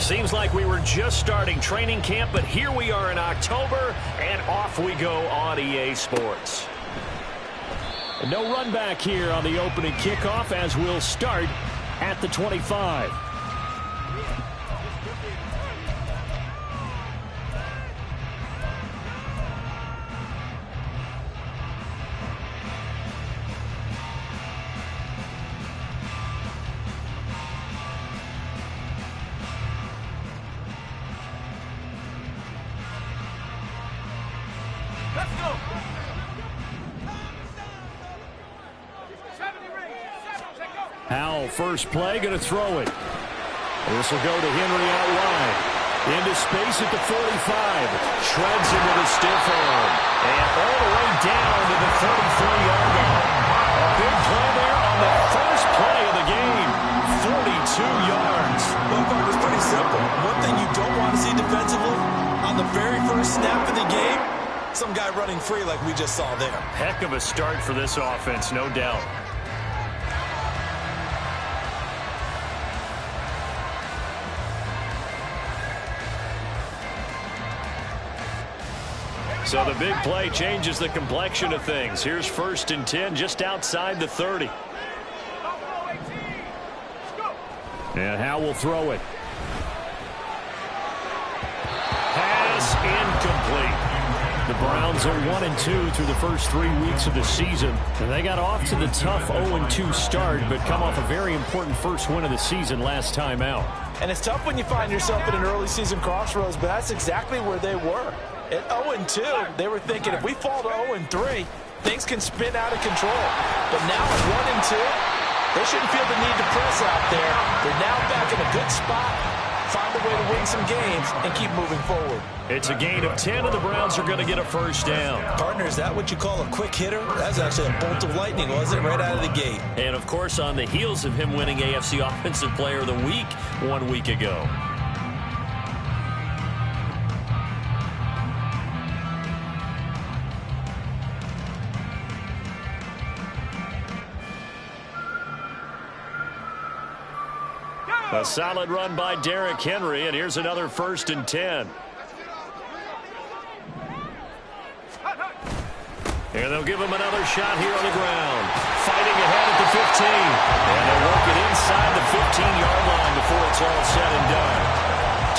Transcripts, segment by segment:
Seems like we were just starting training camp, but here we are in October, and off we go on EA Sports. No run back here on the opening kickoff as we'll start at the 25. Howell, first play, going to throw it. This will go to Henry out wide. Into space at the 45. Shreds him with a stiff arm. And all the way down to the 33-yard line. A big play there on the first play of the game. 42 yards. Well, Mark, it's pretty simple. One thing you don't want to see defensively, on the very first snap of the game, some guy running free like we just saw there. Heck of a start for this offense, no doubt. So the big play changes the complexion of things. Here's 1st and 10 just outside the 30. And Howell will throw it. Pass incomplete. The Browns are 1-2 through the first 3 weeks of the season. And they got off to the tough 0-2 start, but come off a very important first win of the season last time out. And it's tough when you find yourself at an early season crossroads, but that's exactly where they were. At 0-2, they were thinking if we fall to 0-3, things can spin out of control. But now at 1-2, they shouldn't feel the need to press out there. They're now back in a good spot, find a way to win some games, and keep moving forward. It's a gain of 10, and the Browns are going to get a first down. Partner, is that what you call a quick hitter? That's actually a bolt of lightning, wasn't it, right out of the gate? And, of course, on the heels of him winning AFC Offensive Player of the Week 1 week ago. A solid run by Derrick Henry, and here's another 1st and 10. And they'll give him another shot here on the ground. Fighting ahead at the 15. And they'll work it inside the 15-yard line before it's all said and done.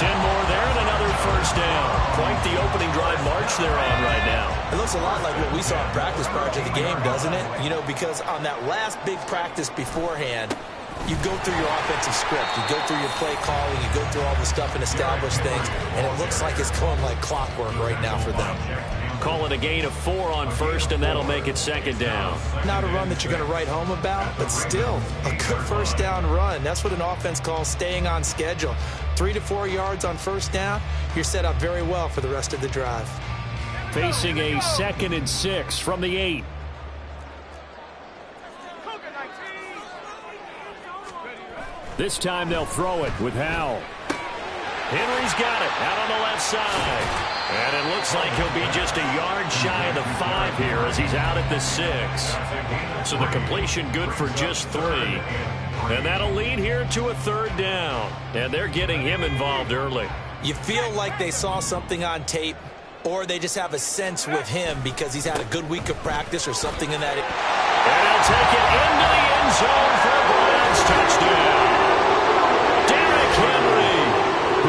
10 more there and another first down. Quite the opening drive march they're on right now. It looks a lot like what we saw in practice prior to the game, doesn't it? You know, because on that last big practice beforehand, you go through your offensive script. You go through your play calling. You go through all the stuff and establish things. And it looks like it's going like clockwork right now for them. Call it a gain of 4 on first, and that'll make it 2nd down. Not a run that you're going to write home about, but still a good first down run. That's what an offense calls staying on schedule. 3 to 4 yards on first down, you're set up very well for the rest of the drive. Facing a 2nd and 6 from the 8. This time they'll throw it with Howell. Henry's got it out on the left side. And it looks like he'll be just a yard shy of the 5 here as he's out at the 6. So the completion good for just 3. And that'll lead here to a 3rd down. And they're getting him involved early. You feel like they saw something on tape, or they just have a sense with him because he's had a good week of practice or something in that. And he'll take it into the end zone for a Browns touchdown. Derrick Henry,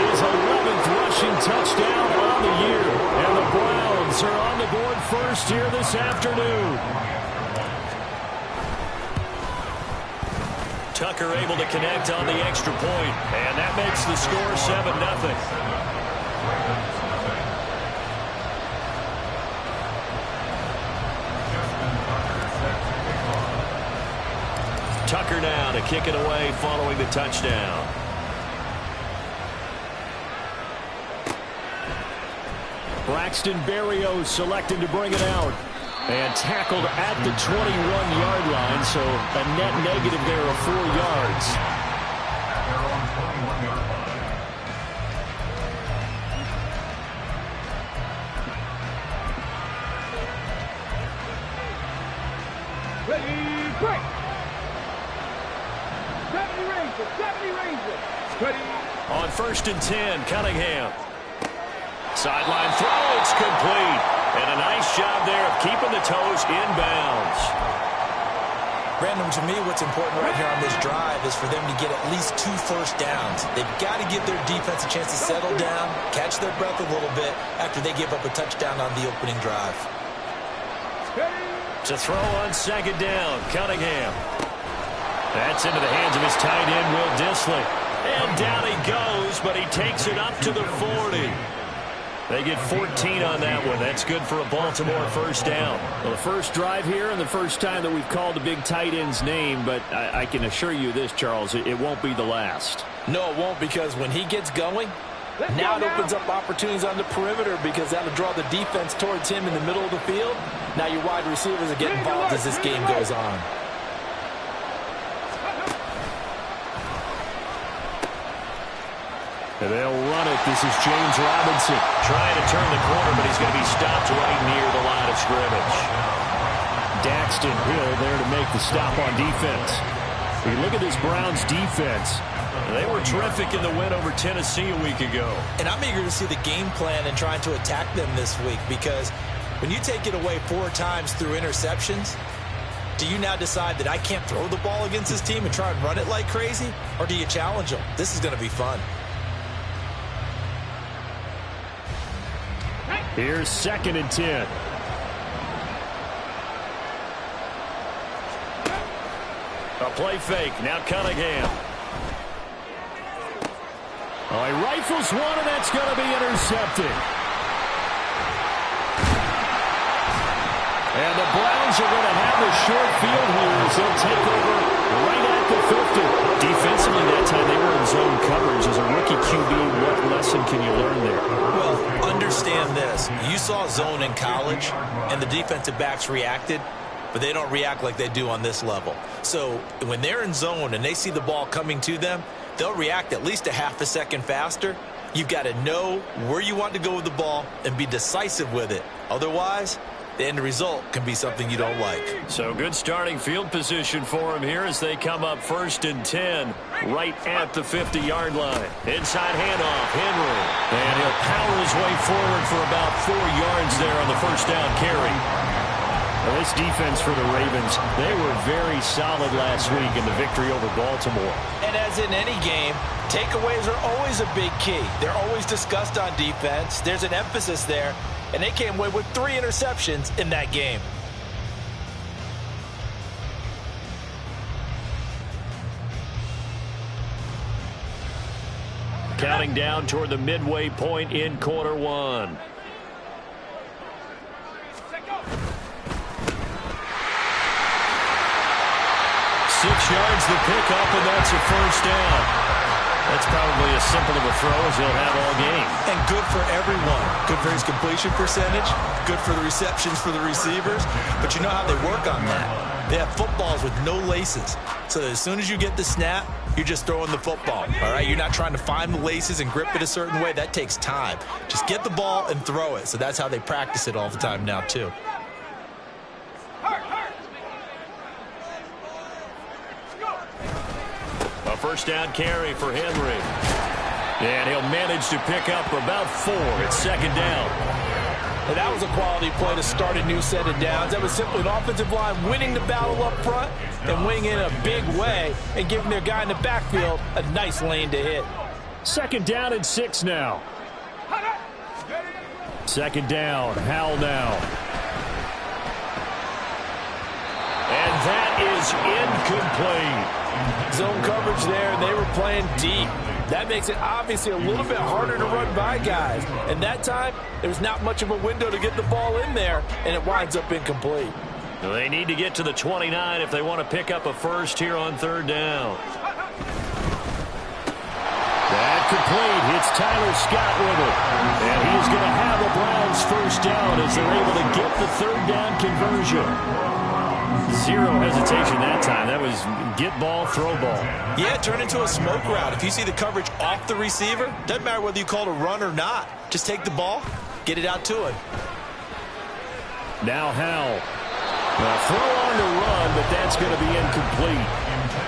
his 11th rushing touchdown on the year. And the Browns are on the board first here this afternoon. Tucker able to connect on the extra point, and that makes the score 7-0. Tucker now to kick it away following the touchdown. Braxton Berrios selected to bring it out. And tackled at the 21-yard line, so a net negative there of 4 yards. Ready, break. 70 Rangers, 70 Rangers. Ready. On 1st and 10, Cunningham. Sideline throw, it's complete. And a nice job there of keeping the toes inbounds. Brandon, to me, what's important right here on this drive is for them to get at least 2 first downs. They've got to give their defense a chance to settle down, catch their breath a little bit after they give up a touchdown on the opening drive. To throw on 2nd down, Cunningham. That's into the hands of his tight end, Will Dissly. And down he goes, but he takes it up to the 40. They get 14 on that one. That's good for a Baltimore first down. Well, the first drive here and the first time that we've called the big tight end's name, but I can assure you this, Charles, it won't be the last. No, it won't, because when he gets going, now it opens up opportunities on the perimeter because that'll draw the defense towards him in the middle of the field. Now your wide receivers are getting involved as this game goes on. And they'll run it. This is James Robinson trying to turn the corner, but he's going to be stopped right near the line of scrimmage. Daxton Hill there to make the stop on defense. When you look at this Browns defense, they were terrific in the win over Tennessee a week ago. And I'm eager to see the game plan and trying to attack them this week, because when you take it away 4 times through interceptions, do you now decide that I can't throw the ball against this team and try and run it like crazy? Or do you challenge them? This is going to be fun. Here's 2nd and 10. A play fake. Now Cunningham. Oh, he rifles one, and that's going to be intercepted. And the Browns are going to have a short field here as they'll take over right at the 50. Defensively that time they were in zone coverage. As a rookie QB, what lesson can you learn there? Well, understand this. You saw zone in college, and the defensive backs reacted, but they don't react like they do on this level. So when they're in zone and they see the ball coming to them, they'll react at least a half a second faster. You've got to know where you want to go with the ball and be decisive with it. Otherwise, the end result can be something you don't like. So good starting field position for him here as they come up 1st and 10 right at the 50-yard line. Inside handoff, Henry. And he'll power his way forward for about 4 yards there on the first down carry. Well, this defense for the Ravens, they were very solid last week in the victory over Baltimore. And as in any game, takeaways are always a big key. They're always discussed on defense. There's an emphasis there. And they came away with 3 interceptions in that game. Counting down toward the midway point in quarter 1. Six yards the pickup, and that's a first down. That's probably as simple of a throw as he'll have all game. And good for everyone. Good for his completion percentage. Good for the receptions for the receivers. But you know how they work on that. They have footballs with no laces. So as soon as you get the snap, you're just throwing the football. All right? You're not trying to find the laces and grip it a certain way. That takes time. Just get the ball and throw it. So that's how they practice it all the time now, too. A first down carry for Henry. And he'll manage to pick up about 4. It's 2nd down. And that was a quality play to start a new set of downs. That was simply an offensive line winning the battle up front and winning in a big way and giving their guy in the backfield a nice lane to hit. 2nd down and 6 now. 2nd down, Howell now. And that is incomplete. Zone coverage there, and they were playing deep. That makes it obviously a little bit harder to run by guys. And that time, there's not much of a window to get the ball in there, and it winds up incomplete. They need to get to the 29 if they want to pick up a first here on 3rd down. That complete. It's Tyler Scott with it. And he's going to have a Browns first down as they're able to get the 3rd down conversion. Zero hesitation that time. That was get ball, throw ball. Yeah, turn into a smoke route. If you see the coverage off the receiver, doesn't matter whether you call it a run or not. Just take the ball, get it out to him. Now Howell. Throw on the run, but that's going to be incomplete.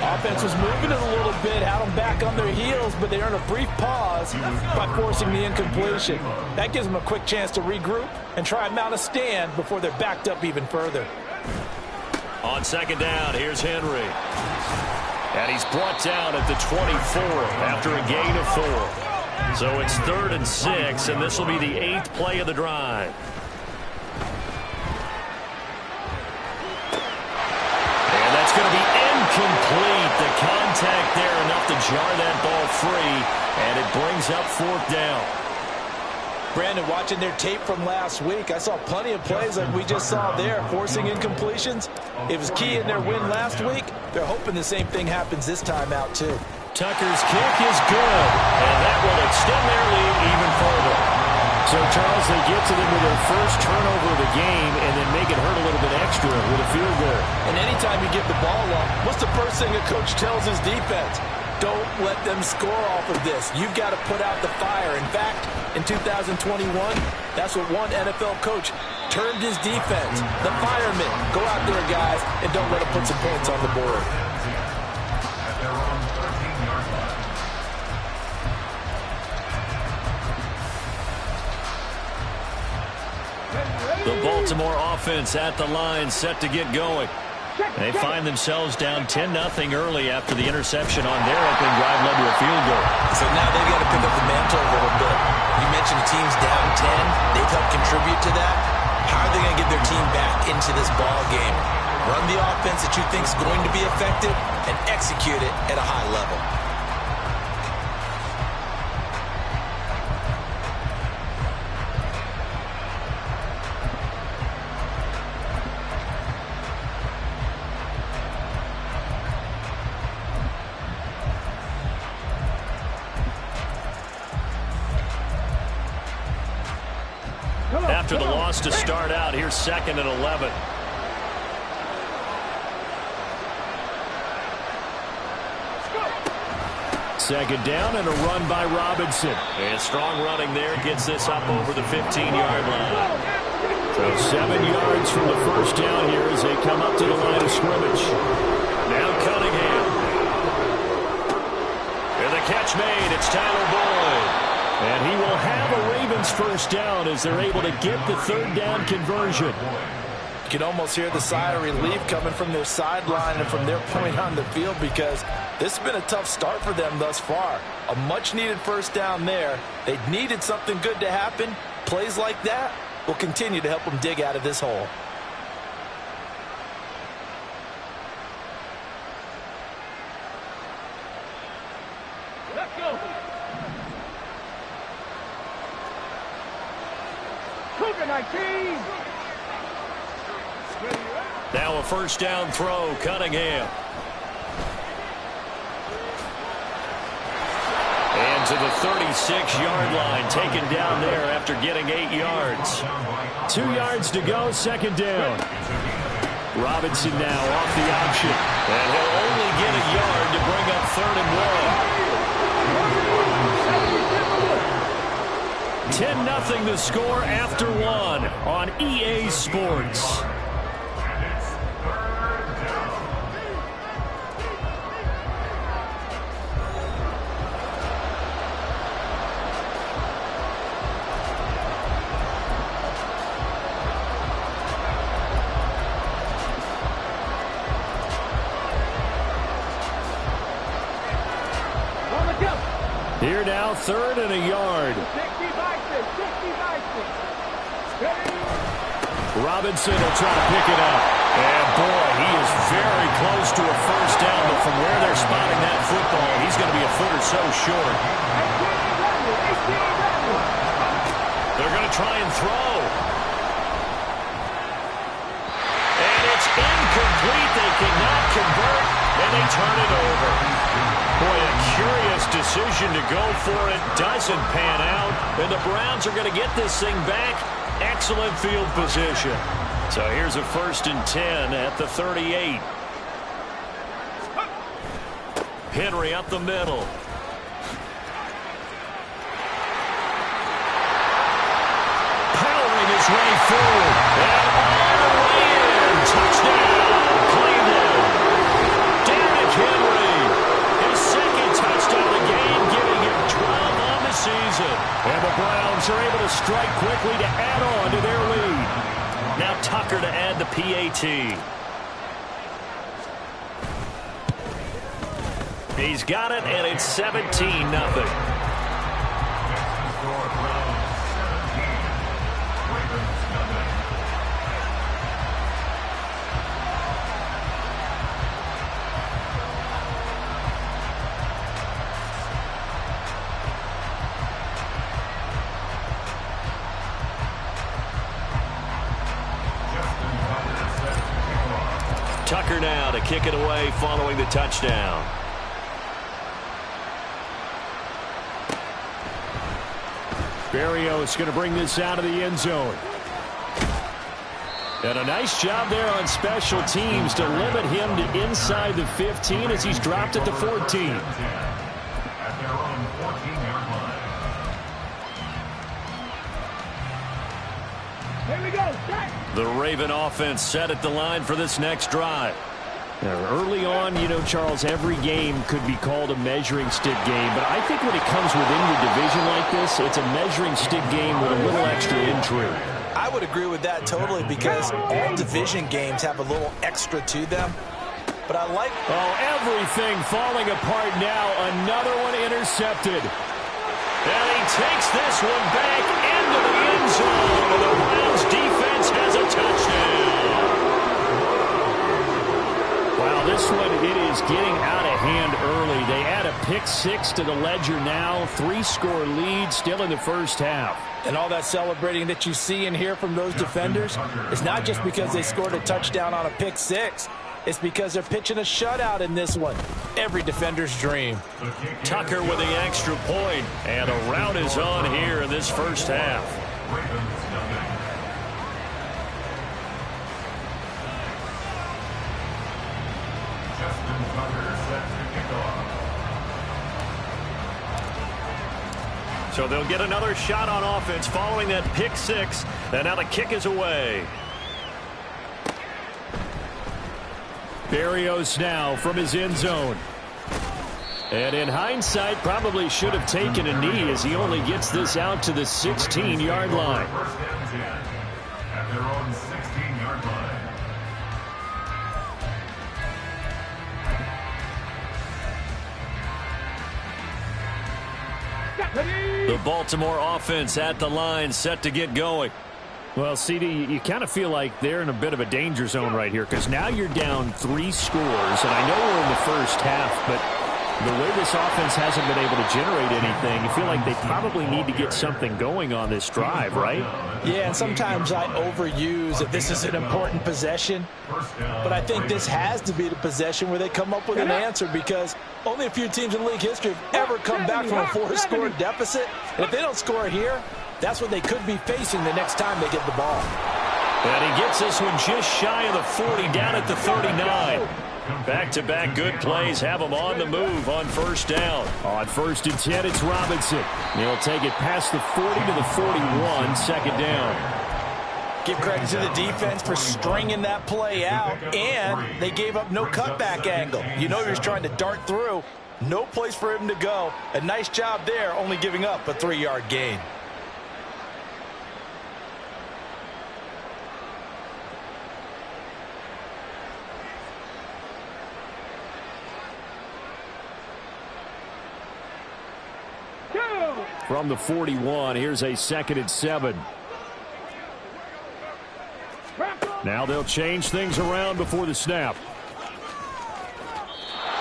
Offense was moving it a little bit, had them back on their heels, but they earned a brief pause by forcing the incompletion. That gives them a quick chance to regroup and try and mount a stand before they're backed up even further. On second down, here's Henry. And he's brought down at the 24 after a gain of 4. So it's 3rd and 6, and this will be the 8th play of the drive. And that's going to be incomplete. The contact there enough to jar that ball free, and it brings up 4th down. Brandon, watching their tape from last week, I saw plenty of plays like we just saw there, forcing incompletions. It was key in their win last week. They're hoping the same thing happens this time out, too. Tucker's kick is good, and that will extend their lead even further. So, Charles, they get to them with their first turnover of the game and then make it hurt a little bit extra with a field goal. And anytime you give the ball up, what's the first thing a coach tells his defense? Don't let them score off of this. You've got to put out the fire. In fact, in 2021, that's what one NFL coach termed his defense. The firemen. Go out there, guys, and don't let them put some points on the board. The Baltimore offense at the line, set to get going. They find themselves down 10-0 early after the interception on their opening drive led to a field goal. So now they've got to pick up the mantle a little bit. You mentioned the team's down 10. They've helped contribute to that. How are they going to get their team back into this ball game? Run the offense that you think is going to be effective and execute it at a high level. After the loss to start out, here's 2nd and 11. Second down and a run by Robinson. And strong running there gets this up over the 15-yard line. So 7 yards from the first down here as they come up to the line of scrimmage. Now Cunningham. And the catch made. It's Tyler Boyd. And he will have a Ravens first down as they're able to get the 3rd down conversion. You can almost hear the sigh of relief coming from their sideline and from their point on the field because this has been a tough start for them thus far. A much-needed first down there. They needed something good to happen. Plays like that will continue to help them dig out of this hole. Let's go. Cougar 19. Now a first down throw, Cunningham. And to the 36-yard line, taken down there after getting 8 yards. 2 yards to go, second down. Robinson now off the option. And he'll only get a yard to bring up 3rd and 1. 10-0 the score after 1 on EA Sports. Here now, 3rd and a yard. Robinson will try to pick it up. And boy, he is very close to a first down, but from where they're spotting that football, he's going to be a foot or so short. They're going to try and throw. And it's incomplete. They cannot convert, and they turn it over. Boy, a curious decision to go for it. Doesn't pan out. And the Browns are going to get this thing back. Excellent field position. So here's a 1st and 10 at the 38. Henry up the middle. Powering his way forward. And all the way in. Touchdown. Ravens are able to strike quickly to add on to their lead. Now Tucker to add the PAT. He's got it, and it's 17-0. Tucker now to kick it away following the touchdown. Berrios going to bring this out of the end zone. And a nice job there on special teams to limit him to inside the 15 as he's dropped at the 14. Here we go. The Raven offense set at the line for this next drive. Early on, you know, Charles, every game could be called a measuring stick game. But I think when it comes within your division like this, it's a measuring stick game with a little extra intrigue. I would agree with that totally because all division games have a little extra to them. But I like... Oh, everything falling apart now. Another one intercepted. And he takes this one back into the end zone. And the Browns defense has a touchdown. Wow, this one, it is getting out of hand early. They add a pick six to the ledger now. 3-score lead still in the first half. And all that celebrating that you see and hear from those defenders is not just because they scored a touchdown on a pick six. It's because they're pitching a shutout in this one. Every defender's dream. Tucker with the extra point, and a rout is on here in this first half. So they'll get another shot on offense following that pick six, and now the kick is away. Berrios now from his end zone. And in hindsight, probably should have taken a knee as he only gets this out to the 16-yard line. At their own 16-yard line. The Baltimore offense at the line, set to get going. Well, CD, you kind of feel like they're in a bit of a danger zone right here because now you're down 3 scores. And I know we're in the first half, but the way this offense hasn't been able to generate anything, you feel like they probably need to get something going on this drive, right? Yeah, and sometimes I overuse that this is an important possession. But I think this has to be the possession where they come up with an answer because only a few teams in league history have ever come back from a 4-score deficit. And if they don't score here, that's what they could be facing the next time they get the ball. And he gets this one just shy of the 40, down at the 39. Back-to-back good plays have him on the move on first down. On 1st and 10, it's Robinson. He'll take it past the 40 to the 41, second down. Give credit to the defense for stringing that play out, and they gave up no cutback angle. You know he was trying to dart through. No place for him to go. A nice job there, only giving up a 3-yard gain. From the 41, here's a 2nd and 7. Now they'll change things around before the snap.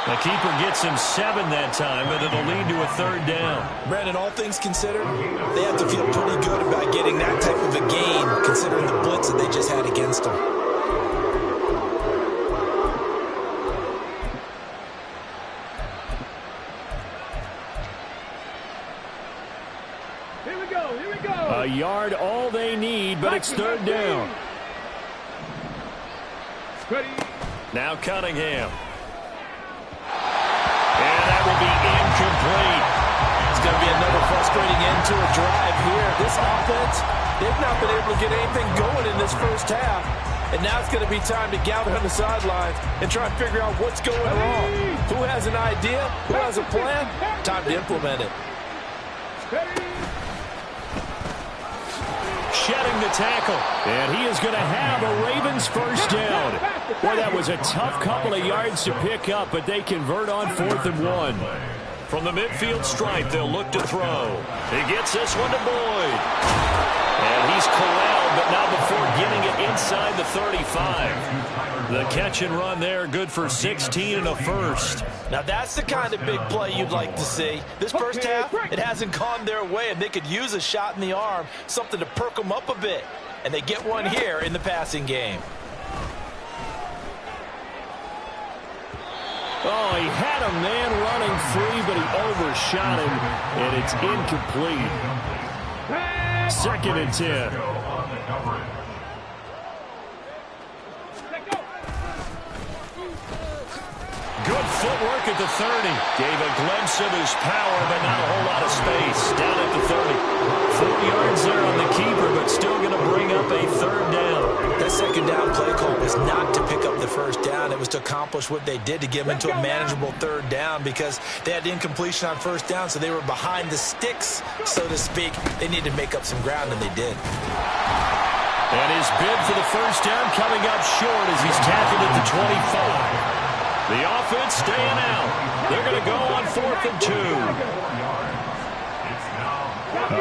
The keeper gets him 7 that time, but it'll lead to a 3rd down. Brandon, all things considered, they have to feel pretty good about getting that type of a gain, considering the blitz that they just had against them. A yard, all they need, but it's 3rd down. Now Cunningham. And that will be incomplete. It's going to be another frustrating end to a drive here. This offense, they've not been able to get anything going in this first half. And now it's going to be time to gather on the sidelines and try and figure out what's going wrong. Who has an idea? Who has a plan? Time to implement it. shedding the tackle. And he is going to have a Ravens first down. Boy, that was a tough couple of yards to pick up, but they convert on 4th and 1. From the midfield stripe, they'll look to throw. He gets this one to Boyd. And he's corralled, but not before getting it inside the 35. The catch and run there, good for 16 and a first. Now that's the kind of big play you'd like to see. This first half, it hasn't gone their way, and they could use a shot in the arm, something to perk them up a bit. And they get one here in the passing game. Oh, he had a man running free, but he overshot him, and it's incomplete. 2nd and 10. Good footwork at the 30. Gave a glimpse of his power, but not a whole lot of space. Down at the 30. 4 yards there on the keeper, but still going to bring up a 3rd down. That 2nd down play call was not to pick up the 1st down. It was to accomplish what they did, to get them into a manageable 3rd down, because they had incompletion on 1st down, so they were behind the sticks, so to speak. They needed to make up some ground, and they did. And his bid for the 1st down coming up short as he's tackled at the 25. The offense staying out. They're going to go on 4th and 2.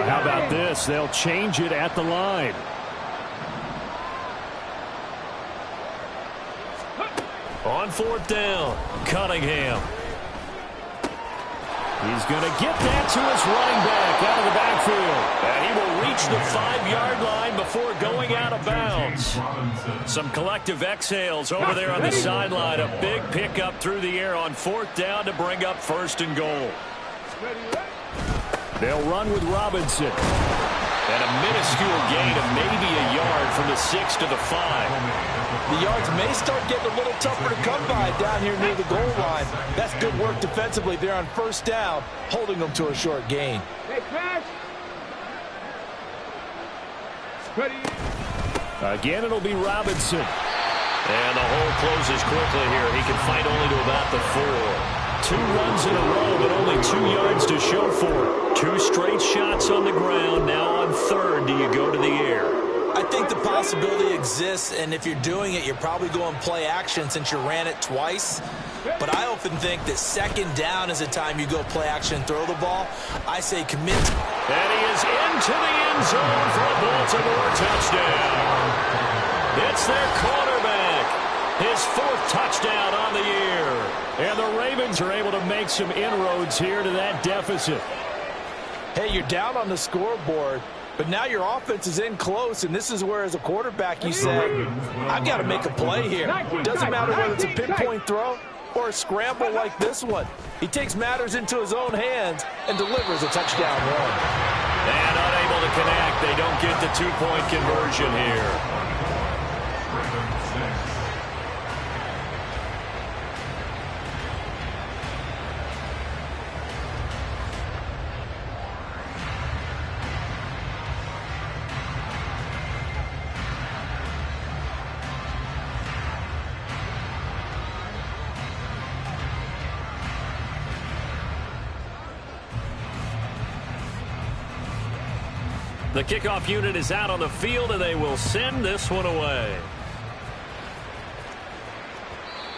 How about this? They'll change it at the line. On 4th down, Cunningham. He's going to get that to his running back out of the backfield. And he will reach the 5-yard line before going out of bounds. Some collective exhales over there on the sideline. A big pickup through the air on 4th down to bring up 1st and goal. They'll run with Robinson. And a minuscule gain of maybe a yard from the 6 to the 5. The yards may start getting a little tougher to come by down here near the goal line. That's good work defensively there on 1st down, holding them to a short gain. Again, it'll be Robinson. And the hole closes quickly here. He can fight only to about the 4. 2 runs in a row, but only 2 yards to show for it. 2 straight shots on the ground. Now on 3rd, do you go to the air? I think the possibility exists, and if you're doing it, you're probably going play action since you ran it twice. But I often think that 2nd down is the time you go play action and throw the ball. I say commit. And he is into the end zone for a Baltimore touchdown. It's their quarterback. His 4th touchdown on the year. And the Ravens are able to make some inroads here to that deficit. Hey, you're down on the scoreboard, but now your offense is in close, and this is where, as a quarterback, you say, I've got to make a play here. It doesn't matter whether it's a pinpoint throw or a scramble like this one. He takes matters into his own hands and delivers a touchdown run. And unable to connect. They don't get the 2-point conversion here. The kickoff unit is out on the field, and they will send this one away.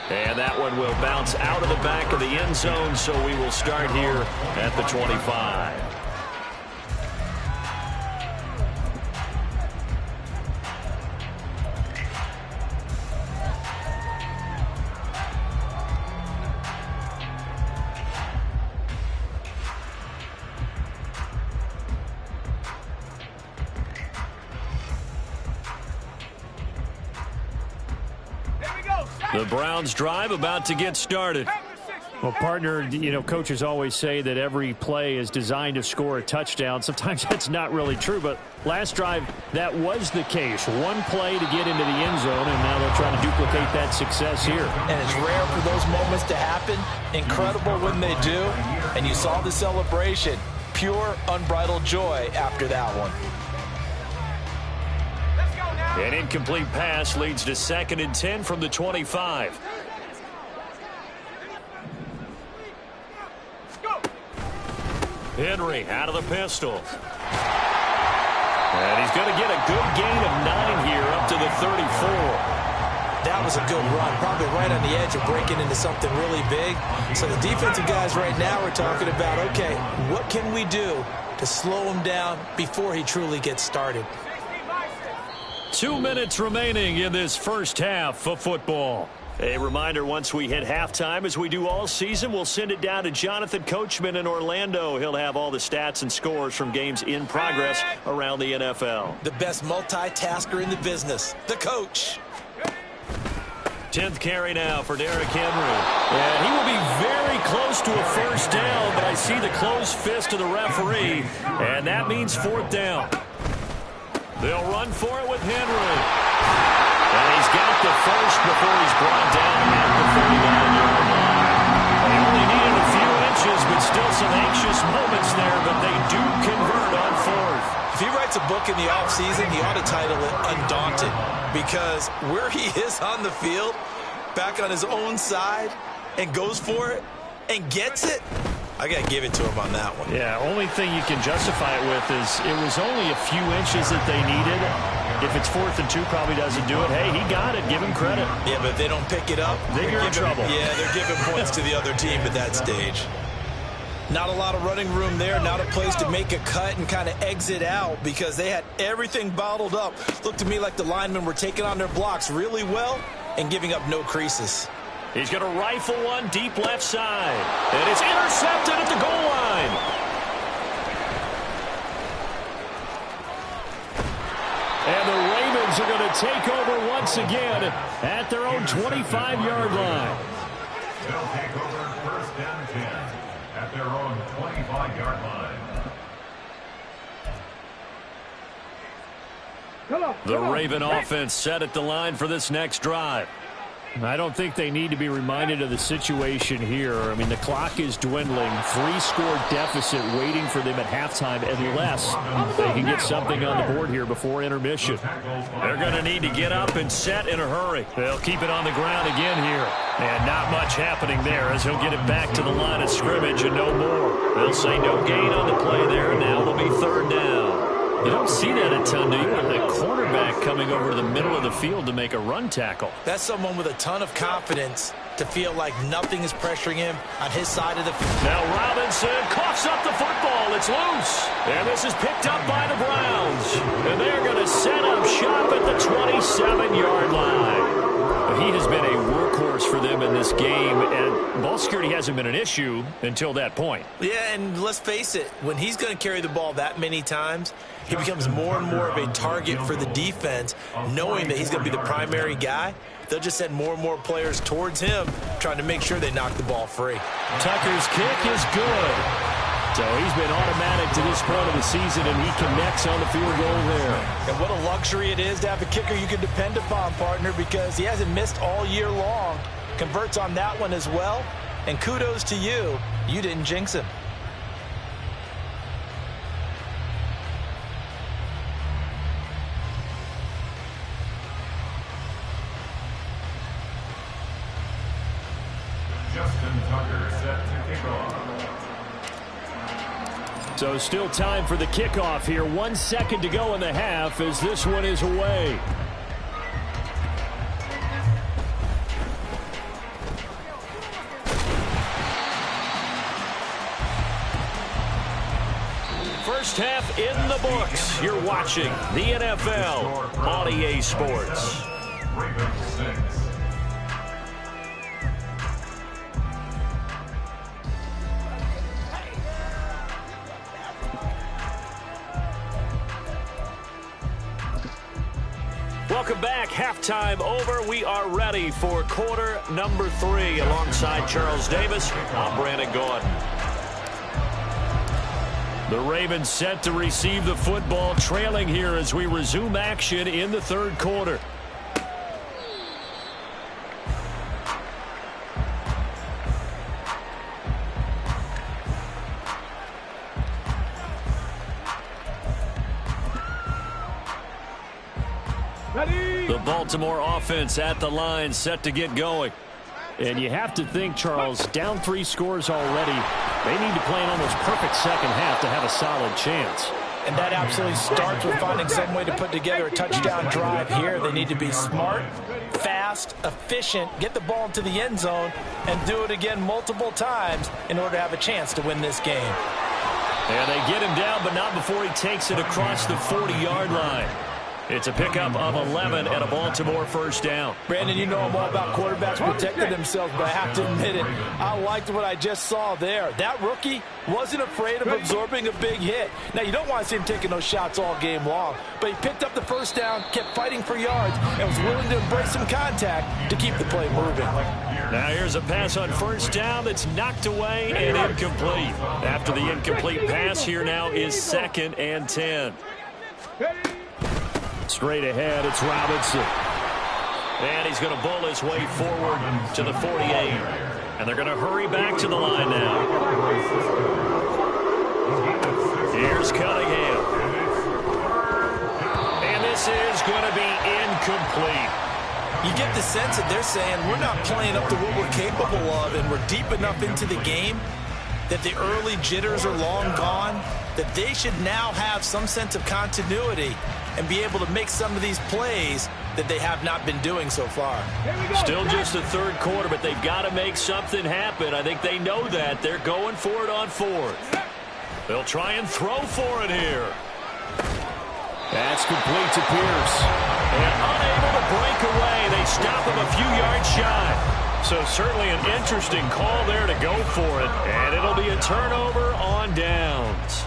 And that one will bounce out of the back of the end zone, so we will start here at the 25. The Browns drive about to get started. Well, partner, you know, coaches always say that every play is designed to score a touchdown. Sometimes that's not really true, but last drive, that was the case. One play to get into the end zone, and now they'll try to duplicate that success here. And it's rare for those moments to happen. Incredible when they do. And you saw the celebration. Pure, unbridled joy after that one. An incomplete pass leads to 2nd and 10 from the 25. Henry out of the pistol. And he's going to get a good gain of 9 here up to the 34. That was a good run, probably right on the edge of breaking into something really big. So the defensive guys right now are talking about, okay, what can we do to slow him down before he truly gets started? 2 minutes remaining in this first half of football. A reminder, once we hit halftime, as we do all season, we'll send it down to Jonathan Coachman in Orlando. He'll have all the stats and scores from games in progress around the NFL. The best multitasker in the business, the coach. 10th carry now for Derrick Henry. And he will be very close to a first down, but I see the closed fist of the referee, and that means 4th down. They'll run for it with Henry. And he's got the first before he's brought down at the 39-yard line. They only needed a few inches, but still some anxious moments there, but they do convert on 4th. If he writes a book in the offseason, he ought to title it Undaunted, because where he is on the field, back on his own side, and goes for it, and gets it, I got to give it to him on that one. Yeah, only thing you can justify it with is it was only a few inches that they needed. If it's 4th and 2, probably doesn't do it. Hey, he got it. Give him credit. Yeah, but if they don't pick it up, You're in trouble. Yeah, they're giving points to the other team at that stage. Not a lot of running room there. Not a place to make a cut and kind of exit out because they had everything bottled up. Looked to me like the linemen were taking on their blocks really well and giving up no creases. He's going to rifle one deep left side. And it's intercepted at the goal line. And the Ravens are going to take over once again at their own 25-yard line. They'll take over 1st and 10 at their own 25-yard line. The Raven offense set at the line for this next drive. I don't think they need to be reminded of the situation here. I mean, the clock is dwindling. 3-score deficit waiting for them at halftime unless they can get something on the board here before intermission. They're going to need to get up and set in a hurry. They'll keep it on the ground again here. And not much happening there as he'll get it back to the line of scrimmage and no more. They'll say no gain on the play there. Now it'll be 3rd down. You don't see that a ton, do you? With the quarterback coming over to the middle of the field to make a run tackle. That's someone with a ton of confidence to feel like nothing is pressuring him on his side of the field. Now Robinson coughs up the football. It's loose. And this is picked up by the Browns. And they're going to set up shop at the 27-yard line. He has been a workhorse for them in this game, and ball security hasn't been an issue until that point. Yeah, and let's face it, when he's going to carry the ball that many times, he becomes more and more of a target for the defense, knowing that he's going to be the primary guy. They'll just send more and more players towards him, trying to make sure they knock the ball free. Tucker's kick is good. So he's been automatic to this point of the season, and he connects on the field goal there. And what a luxury it is to have a kicker you can depend upon, partner, because he hasn't missed all year long. Converts on that one as well. And kudos to you. You didn't jinx him. Justin Tucker set to kick off. So still time for the kickoff here. 1 second to go in the half as this one is away. First half in the books. You're watching the NFL on EA Sports. Ravens 6. Welcome back. Halftime over. We are ready for quarter number 3. Alongside Charles Davis, I'm Brandon Gordon. The Ravens set to receive the football, trailing here as we resume action in the 3rd quarter. The Baltimore offense at the line, set to get going. And you have to think, Charles, down 3 scores already. They need to play an almost perfect second half to have a solid chance. And that absolutely starts with finding some way to put together a touchdown drive here. They need to be smart, fast, efficient, get the ball into the end zone, and do it again multiple times in order to have a chance to win this game. And they get him down, but not before he takes it across the 40-yard line. It's a pickup of 11 and a Baltimore first down. Brandon, you know I'm all about quarterbacks protecting themselves, but I have to admit it, I liked what I just saw there. That rookie wasn't afraid of absorbing a big hit. Now, you don't want to see him taking those shots all game long, but he picked up the first down, kept fighting for yards, and was willing to embrace some contact to keep the play moving. Now here's a pass on first down that's knocked away and incomplete. After the incomplete pass, here now is 2nd and 10. Straight ahead, it's Robinson. And he's going to bowl his way forward to the 48. And they're going to hurry back to the line now. Here's Cunningham. And this is going to be incomplete. You get the sense that they're saying we're not playing up to what we're capable of, and we're deep enough into the game that the early jitters are long gone, that they should now have some sense of continuity and be able to make some of these plays that they have not been doing so far. Still just the third quarter, but they've got to make something happen. I think they know that. They're going for it on 4th. They'll try and throw for it here. That's complete to Pierce. And unable to break away. They stop him a few yards shy. So certainly an interesting call there to go for it. And it'll be a turnover on downs.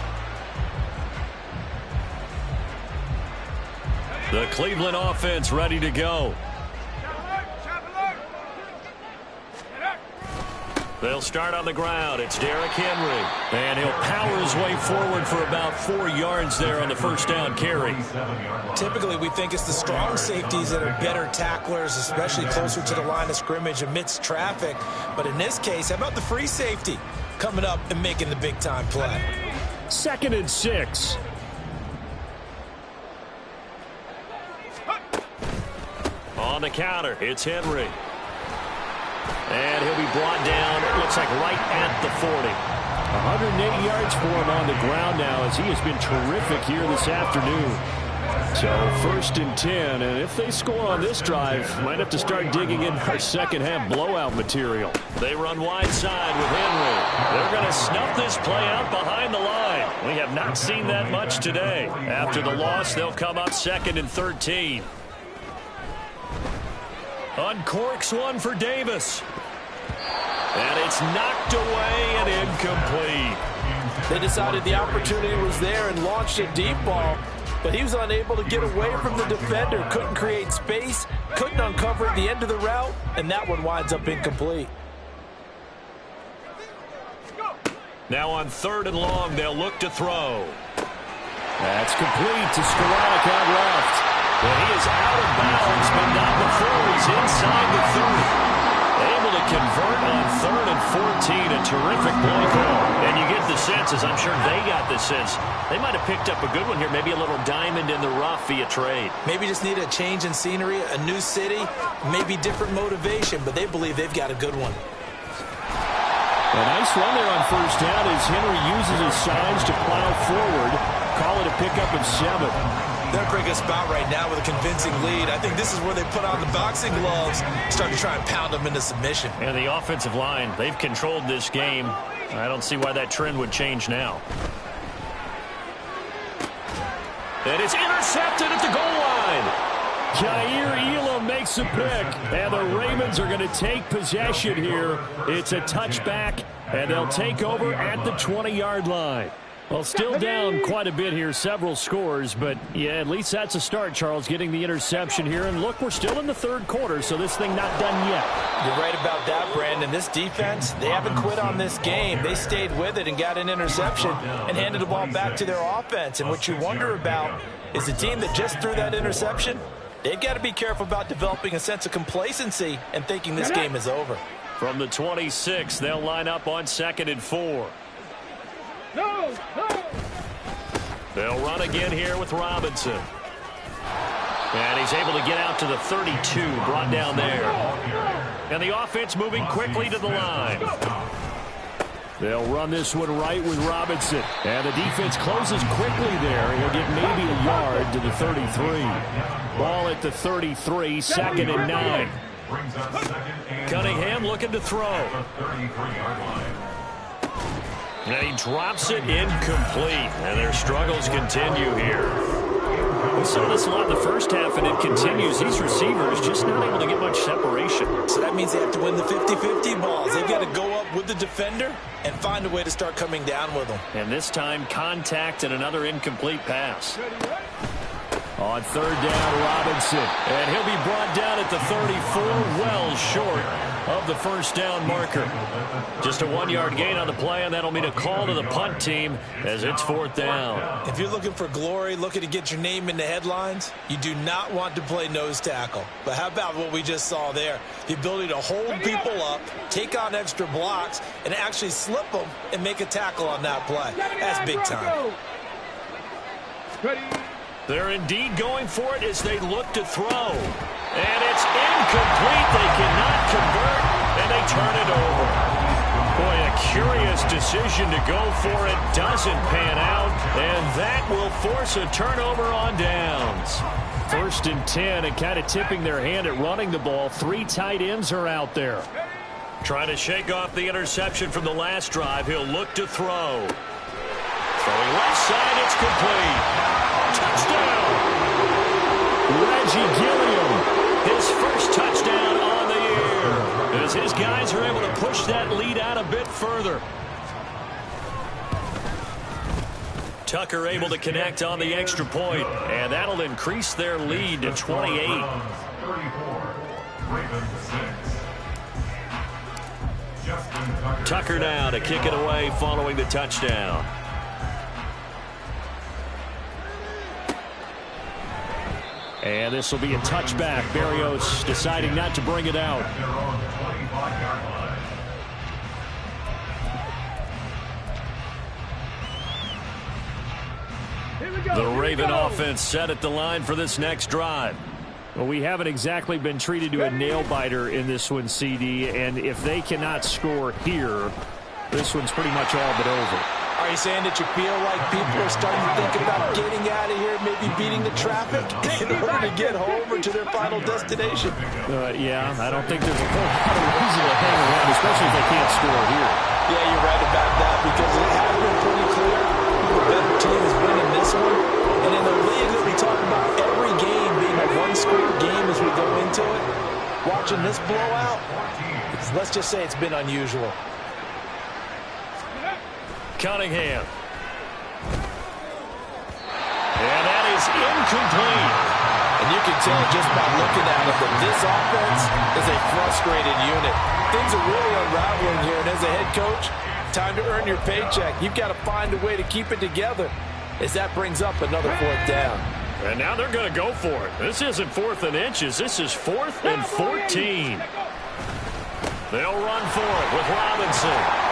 The Cleveland offense ready to go. They'll start on the ground. It's Derrick Henry. And he'll power his way forward for about 4 yards there on the first down carry. Typically, we think it's the strong safeties that are better tacklers, especially closer to the line of scrimmage amidst traffic. But in this case, how about the free safety coming up and making the big-time play? 2nd and 6. On the counter, it's Henry. And he'll be brought down, it looks like right at the 40. 180 yards for him on the ground now, as he has been terrific here this afternoon. So 1st and 10, and if they score on this drive, might have to start digging in for second half blowout material. They run wide side with Henry. They're going to snuff this play out behind the line. We have not seen that much today. After the loss, they'll come up 2nd and 13. Uncorks one for Davis. And it's knocked away and incomplete. They decided the opportunity was there and launched a deep ball, but he was unable to get away from the defender, couldn't create space, couldn't uncover at the end of the route, and that one winds up incomplete. Now on 3rd and long, they'll look to throw. That's complete to Skoranek out left. Well, he is out of bounds, but not before he's inside the 30. Able to convert on 3rd and 14. A terrific play call. And you get the sense, as I'm sure they got the sense, they might have picked up a good one here, maybe a little diamond in the rough via trade. Maybe just need a change in scenery, a new city, maybe different motivation, but they believe they've got a good one. A nice run there on first down as Henry uses his signs to plow forward. Call it a pickup of 7. They're breaking a spot right now with a convincing lead. I think this is where they put on the boxing gloves, start to try and pound them into submission. And the offensive line, they've controlled this game. I don't see why that trend would change now. And it's intercepted at the goal line. Jair Elam makes a pick, and the Ravens are going to take possession here. It's a touchback, and they'll take over at the 20-yard line. Well, still down quite a bit here, several scores, but yeah, at least that's a start, Charles, getting the interception here. And look, we're still in the 3rd quarter, so this thing not done yet. You're right about that, Brandon. This defense, they haven't quit on this game. They stayed with it and got an interception and handed the ball back to their offense. And what you wonder about is the team that just threw that interception, they've got to be careful about developing a sense of complacency and thinking this game is over. From the 26, they'll line up on 2nd and 4. No, no. They'll run again here with Robinson. And he's able to get out to the 32, brought down there. And the offense moving quickly to the line. They'll run this one right with Robinson. And the defense closes quickly there. He'll get maybe a yard to the 33. Ball at the 33, 2nd and 9. Cunningham looking to throw. And he drops it incomplete. And their struggles continue here. We saw this a lot in the first half, and it continues. These receivers just not able to get much separation. So that means they have to win the 50-50 balls. They've got to go up with the defender and find a way to start coming down with them. And this time, contact and another incomplete pass. On 3rd down, Robinson. And he'll be brought down at the 34, well short of the first down marker. Just a 1-yard gain on the play, and that'll mean a call to the punt team as it's 4th down. If you're looking for glory, looking to get your name in the headlines, you do not want to play nose tackle. But how about what we just saw there? The ability to hold people up, take on extra blocks, and actually slip them and make a tackle on that play. That's big time. They're indeed going for it as they look to throw. And it's incomplete. They cannot convert, and they turn it over. Boy, a curious decision to go for it. Doesn't pan out, and that will force a turnover on downs. 1st and 10, and kind of tipping their hand at running the ball. 3 tight ends are out there. Trying to shake off the interception from the last drive. He'll look to throw. Throwing left side, it's complete. Touchdown! Reggie Gilliam. His first touchdown on the year. As his guys are able to push that lead out a bit further. Tucker able to connect on the extra point, and that'll increase their lead to 28. 34, Ravens 6. Tucker now to kick it away following the touchdown. And this will be a touchback. Berrios deciding not to bring it out. At their own 25-yard line. The Raven offense set at the line for this next drive. Well, we haven't exactly been treated to a nail-biter in this one, CD, and if they cannot score here, this one's pretty much all but over. Are you saying that you feel like people are starting to think about getting out of here, maybe beating the traffic in order to get home or to their final destination? Yeah, I don't think there's a whole lot of reason to hang around, especially if they can't score here. Yeah, you're right about that because it has been pretty clear who the better team is winning this one. And in the league that we talk about every game being a one-score game as we go into it, watching this blowout, let's just say it's been unusual. Cunningham. And that is incomplete. And you can tell just by looking at it that this offense is a frustrated unit. Things are really unraveling here, and as a head coach, time to earn your paycheck. You've got to find a way to keep it together as that brings up another 4th down. And now they're going to go for it. This isn't 4th and inches. This is 4th and 14. They'll run for it with Robinson.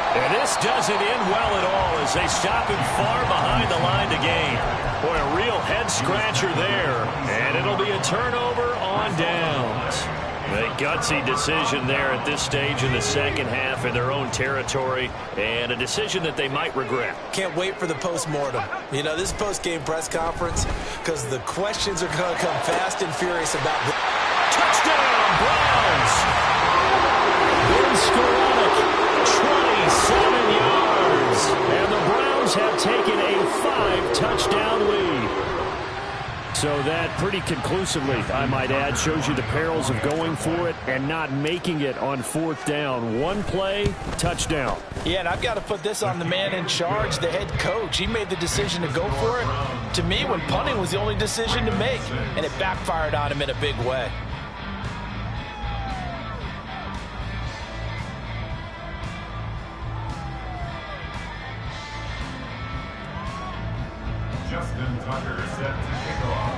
And this doesn't end well at all as they stop him far behind the line to gain. Boy, a real head-scratcher there. And it'll be a turnover on downs. A gutsy decision there at this stage in the second half in their own territory, and a decision that they might regret. Can't wait for the post-mortem. You know, this post-game press conference, because the questions are going to come fast and furious about the touchdown, Browns! Ben Skowronek, 27 yards, and the Browns have taken a 5-touchdown lead. So that pretty conclusively, I might add, shows you the perils of going for it and not making it on 4th down. One play, touchdown. Yeah, and I've got to put this on the man in charge, the head coach. He made the decision to go for it. To me, when punting was the only decision to make, and it backfired on him in a big way. Justin Tucker set to kick off.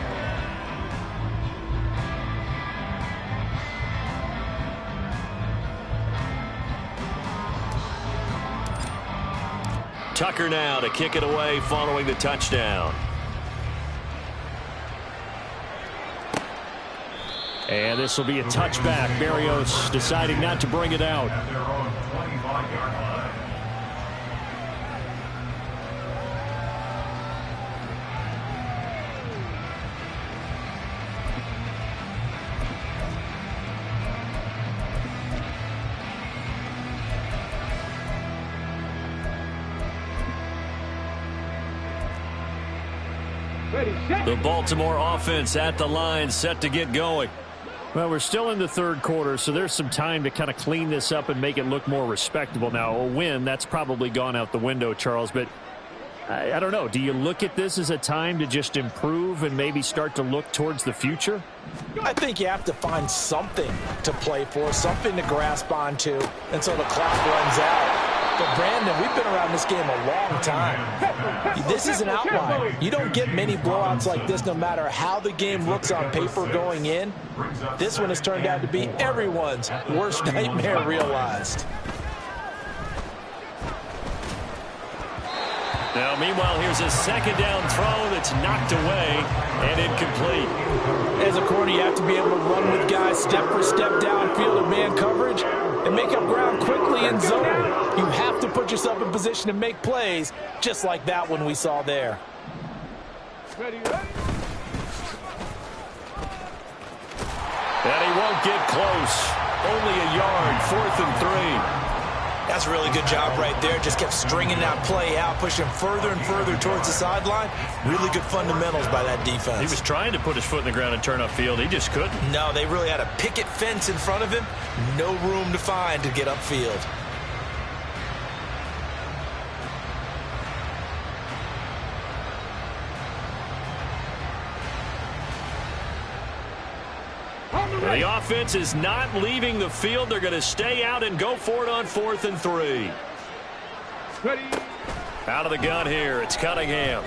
Tucker now to kick it away following the touchdown. And this will be a touchback. Berrios deciding not to bring it out. At their own 25-yard line. Ready, set. The Baltimore offense at the line, set to get going. Well, we're still in the third quarter, so there's some time to kind of clean this up and make it look more respectable. Now, a win, that's probably gone out the window, Charles, but I don't know. Do you look at this as a time to just improve and maybe start to look towards the future? I think you have to find something to play for, something to grasp onto until the clock runs out. But, Brandon, we've been around this game a long time. This is an outlier. You don't get many blowouts like this no matter how the game looks on paper going in. This one has turned out to be everyone's worst nightmare realized. Now, meanwhile, here's a second down throw that's knocked away and incomplete. As a corner, you have to be able to run with guys step for step downfield in man coverage and make up ground quickly in zone. You have to put yourself in position to make plays, just like that one we saw there. Ready, ready. And he won't get close. Only a yard, 4th and 3. That's a really good job right there. Just kept stringing that play out, pushing further and further towards the sideline. Really good fundamentals by that defense. He was trying to put his foot in the ground and turn upfield. He just couldn't. No, they really had a picket fence in front of him. No room to find to get upfield. The offense is not leaving the field. They're going to stay out and go for it on 4th and 3. Ready. Out of the gun here, it's Cunningham.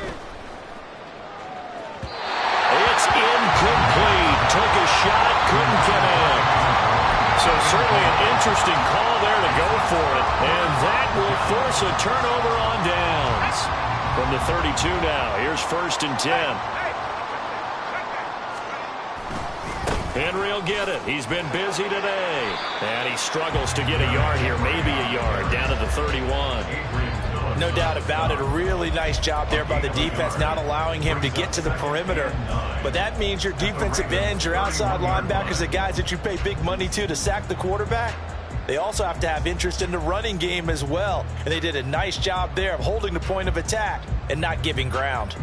It's incomplete. Took a shot, couldn't get in. So certainly an interesting call there to go for it. And that will force a turnover on downs. From the 32 now, here's 1st and 10. Henry will get it. He's been busy today. And he struggles to get a yard here, maybe a yard, down to the 31. No doubt about it. A really nice job there by the defense, not allowing him to get to the perimeter. But that means your defensive ends, your outside linebackers, the guys that you pay big money to sack the quarterback, they also have to have interest in the running game as well. And they did a nice job there of holding the point of attack and not giving ground.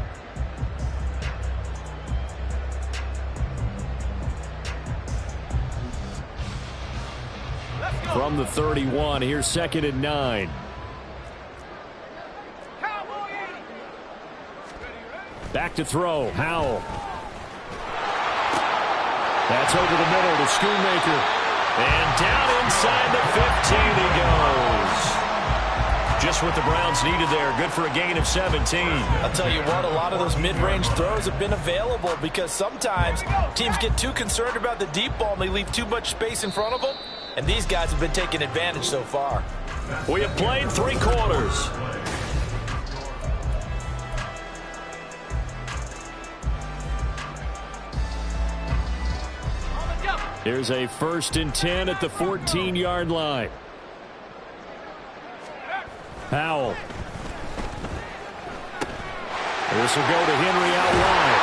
From the 31, here's 2nd and 9. Back to throw, Howell. That's over the middle to Schoonmaker. And down inside the 15 he goes. Just what the Browns needed there. Good for a gain of 17. I'll tell you what, a lot of those mid-range throws have been available because sometimes teams get too concerned about the deep ball and they leave too much space in front of them. And these guys have been taking advantage so far. We have played 3 quarters. Here's a 1st and 10 at the 14-yard line. Howell. This will go to Henry out wide.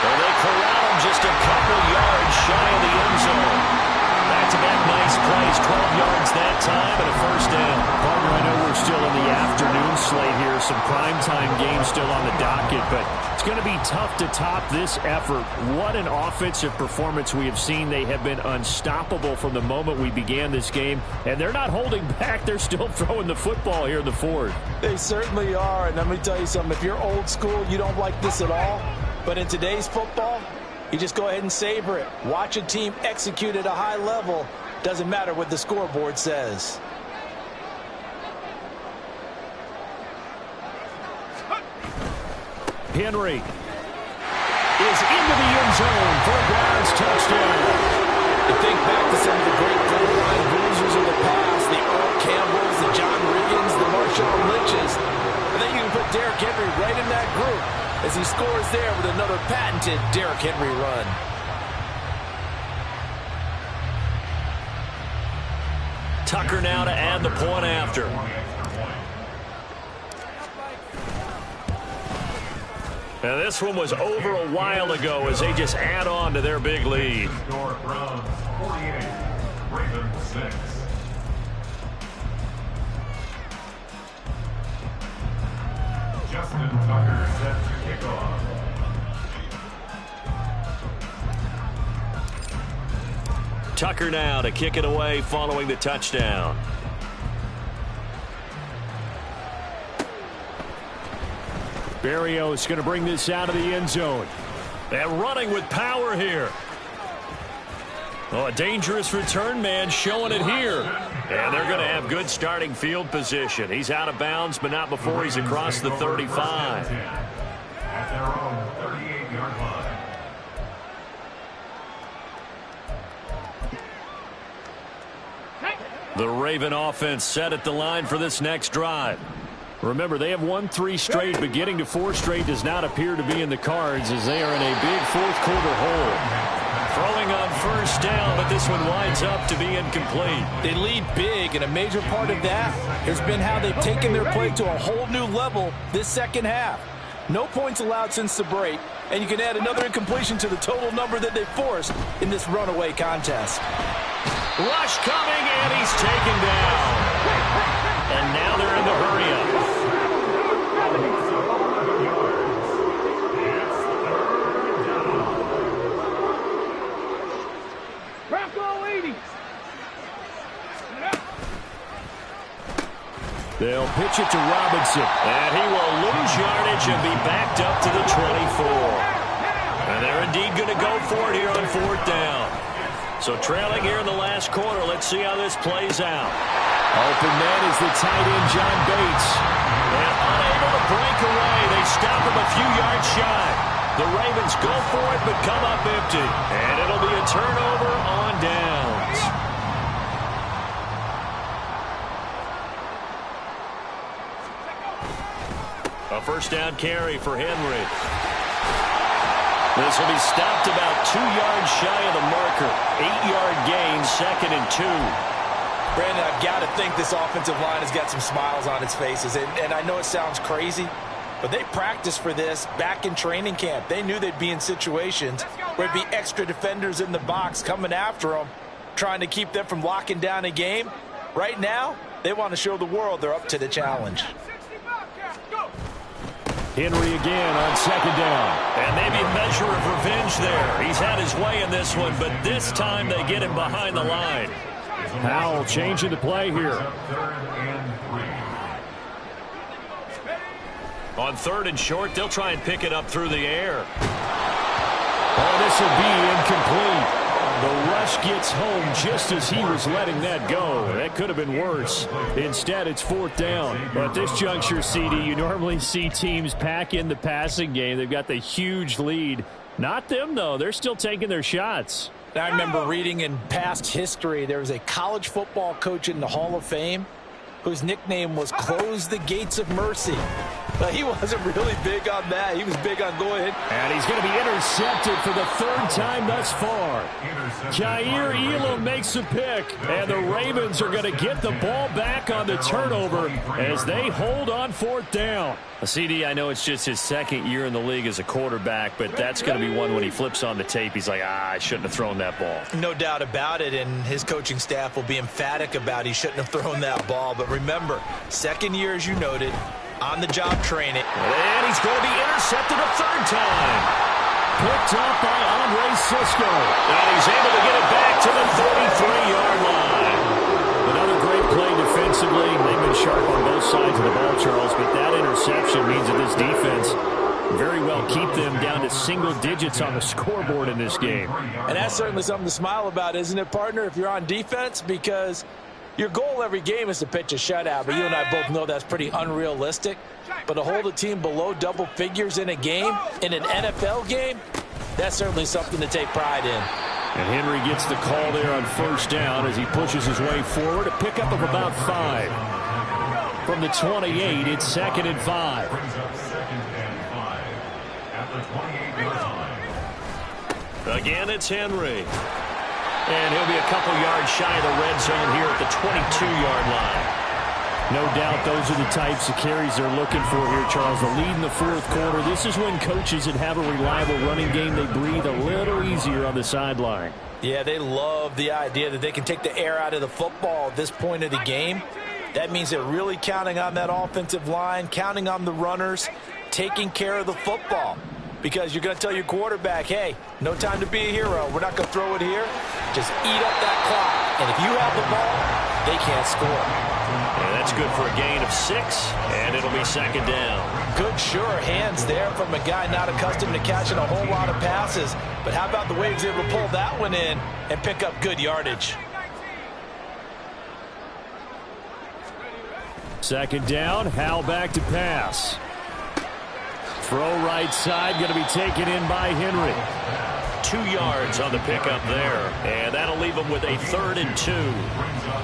Well, they corral him just a couple yards shy of the end zone. Back-to-back nice plays, 12 yards that time and a 1st down. Partner, I know we're still in the afternoon slate here, some primetime games still on the docket, but it's going to be tough to top this effort. What an offensive performance we have seen. They have been unstoppable from the moment we began this game, and they're not holding back. They're still throwing the football here in the 4th. They certainly are, and let me tell you something. If you're old school, you don't like this at all, but in today's football, you just go ahead and savor it. Watch a team execute at a high level. Doesn't matter what the scoreboard says. Henry is into the end zone for a Browns touchdown. You think back to some of the great goal line bruisers of the past, the Earl Campbells, the John Riggins, the Marshawn Lynches. And then you can put Derrick Henry right in that group as he scores there with another patented Derrick Henry run. Tucker now to add the point after. Now this one was over a while ago as they just add on to their big lead. Score Browns 48, Ravens 6. Justin Tucker set to kick off. Tucker now to kick it away following the touchdown. Berrios going to bring this out of the end zone. And running with power here. Oh, a dangerous return man showing it here. And they're going to have good starting field position. He's out of bounds, but not before he's across the 35. At their own 38-yard line. The Raven offense set at the line for this next drive. Remember, they have won 3 straight, but getting to 4 straight does not appear to be in the cards as they are in a big fourth-quarter hole. Throwing on first down, but this one winds up to be incomplete. They lead big, and a major part of that has been how they've taken their play to a whole new level this second half. No points allowed since the break, and you can add another incompletion to the total number that they forced in this runaway contest. Rush coming, and he's taken down. And now they're in the hurry-up. They'll pitch it to Robinson. And he will lose yardage and be backed up to the 24. And they're indeed going to go for it here on 4th down. So trailing here in the last quarter. Let's see how this plays out. Open man is the tight end, John Bates. And unable to break away. They stop him a few yards shy. The Ravens go for it but come up empty. And it'll be a turnover on downs. A first down carry for Henry. This will be stopped about 2 yards shy of the marker. 8-yard gain, 2nd and 2. Brandon, I've got to think this offensive line has got some smiles on its faces. And I know it sounds crazy, but they practiced for this back in training camp. They knew they'd be in situations where there'd be extra defenders in the box coming after them, trying to keep them from locking down a game. Right now, they want to show the world they're up to the challenge. Henry again on 2nd down. And maybe a measure of revenge there. He's had his way in this one, but this time they get him behind the line. Howell changing the play here. On 3rd and short, they'll try and pick it up through the air. Oh, this will be incomplete. The rush gets home just as he was letting that go. That could have been worse. Instead, it's 4th down. But at this juncture, CD, you normally see teams pack in the passing game. They've got the huge lead. Not them, though. They're still taking their shots. I remember reading in past history, there was a college football coach in the Hall of Fame whose nickname was Close the Gates of Mercy. But he wasn't really big on that. He was big on going. And he's going to be intercepted for the 3rd time thus far. Jair Elam makes a pick. And the Ravens are going to get the ball back on the turnover as they hold on 4th down. CD, I know it's just his 2nd year in the league as a quarterback, but that's going to be one when he flips on the tape. He's like, I shouldn't have thrown that ball. No doubt about it, and his coaching staff will be emphatic about he shouldn't have thrown that ball. But remember, 2nd year, as you noted, on-the-job training. And he's going to be intercepted a 3rd time. Picked up by Andre Cisco. And he's able to get it back to the 33-yard line. Another great play defensively. They've been sharp on both sides of the ball, Charles, but that interception means that this defense very well keep them down to single digits on the scoreboard in this game. And that's certainly something to smile about, isn't it, partner, if you're on defense? Because your goal every game is to pitch a shutout, but you and I both know that's pretty unrealistic. But to hold a team below double figures in a game, in an NFL game, that's certainly something to take pride in. And Henry gets the call there on 1st down as he pushes his way forward. A pickup of about 5. From the 28, it's 2nd and 5. Brings up 2nd and 5 at the 28-yard line. Again, it's Henry. And he'll be a couple yards shy of the red zone here at the 22-yard line. No doubt those are the types of carries they're looking for here, Charles. The lead in the 4th quarter. This is when coaches that have a reliable running game, they breathe a little easier on the sideline. Yeah, they love the idea that they can take the air out of the football at this point of the game. That means they're really counting on that offensive line, counting on the runners, taking care of the football. because you're going to tell your quarterback, hey, no time to be a hero. We're not going to throw it here. Just eat up that clock. And if you have the ball, they can't score. And that's good for a gain of 6, and it'll be second down. Good, sure hands there from a guy not accustomed to catching a whole lot of passes. But how about the way he was able to pull that one in and pick up good yardage? Second down, Howell back to pass. Throw right side, going to be taken in by Henry. 2 yards on the pickup there, and that'll leave them with a 3rd and 2.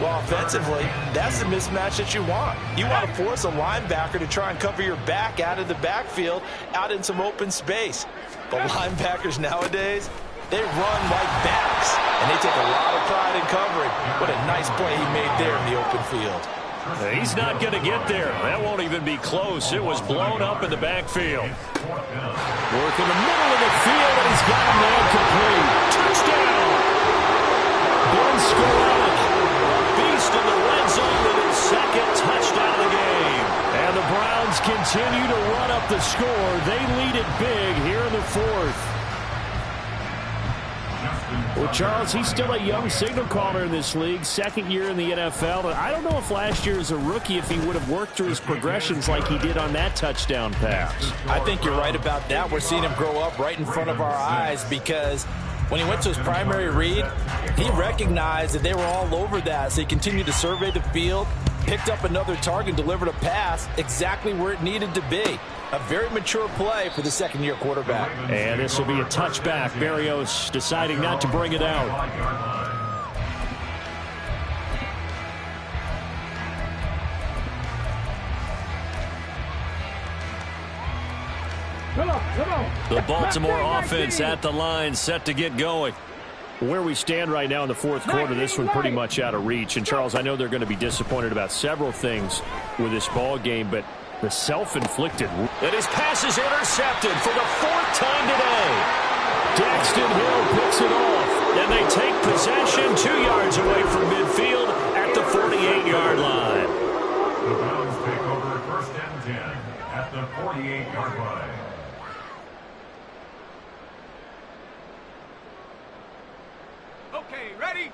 Well, offensively, that's the mismatch that you want. You want to force a linebacker to try and cover your back out of the backfield, out in some open space. But linebackers nowadays, they run like backs, and they take a lot of pride in covering. What a nice play he made there in the open field. He's not going to get there. That won't even be close. It was blown up in the backfield. Work in the middle of the field, and he's got him there complete. Touchdown! Ben Scarlett. Beast in the red zone with his 2nd touchdown of the game. And the Browns continue to run up the score. They lead it big here in the 4th. Well, Charles, he's still a young signal caller in this league, 2nd year in the NFL. And I don't know if last year as a rookie, if he would have worked through his progressions like he did on that touchdown pass. I think you're right about that. We're seeing him grow up right in front of our eyes because when he went to his primary read, he recognized that they were all over that. So he continued to survey the field, picked up another target, delivered a pass exactly where it needed to be. A very mature play for the 2nd-year quarterback. And this will be a touchback. Berrios deciding not to bring it out. Come on. The Baltimore offense at the line, set to get going. Where we stand right now in the 4th quarter, this one pretty much out of reach. And, Charles, I know they're going to be disappointed about several things with this ball game, but the self-inflicted. And his pass is intercepted for the 4th time today. Daxton Hill picks it off. And they take possession 2 yards away from midfield at the 48-yard line. The Browns take over 1st and 10 at the 48-yard line. Okay, ready?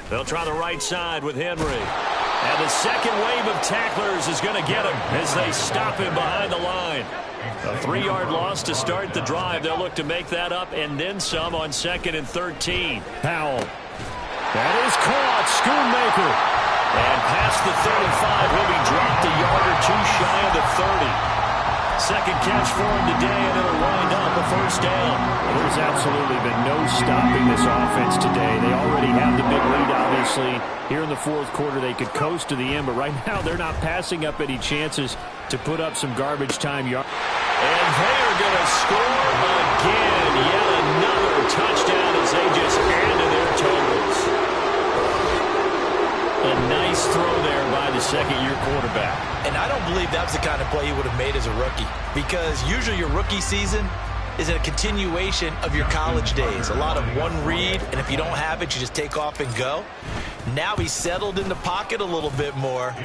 They'll try the right side with Henry. And the second wave of tacklers is going to get him as they stop him behind the line. A 3-yard loss to start the drive. They'll look to make that up and then some on 2nd and 13. Howell. That is caught. Schoonmaker. And past the 35, he'll be dropped a yard or 2 shy of the 30. Second catch for him today, and it'll wind up a 1st down. Well, there's absolutely been no stopping this offense today. They already have the big lead, obviously. Here in the 4th quarter, they could coast to the end, but right now they're not passing up any chances to put up some garbage time yards. And they are going to score again. Yet another touchdown as they just add to their totals. A nice throw there by the 2nd-year quarterback. And I don't believe that was the kind of play he would have made as a rookie, because usually your rookie season is a continuation of your college days. A lot of one read, and if you don't have it, you just take off and go. Now he's settled in the pocket a little bit more,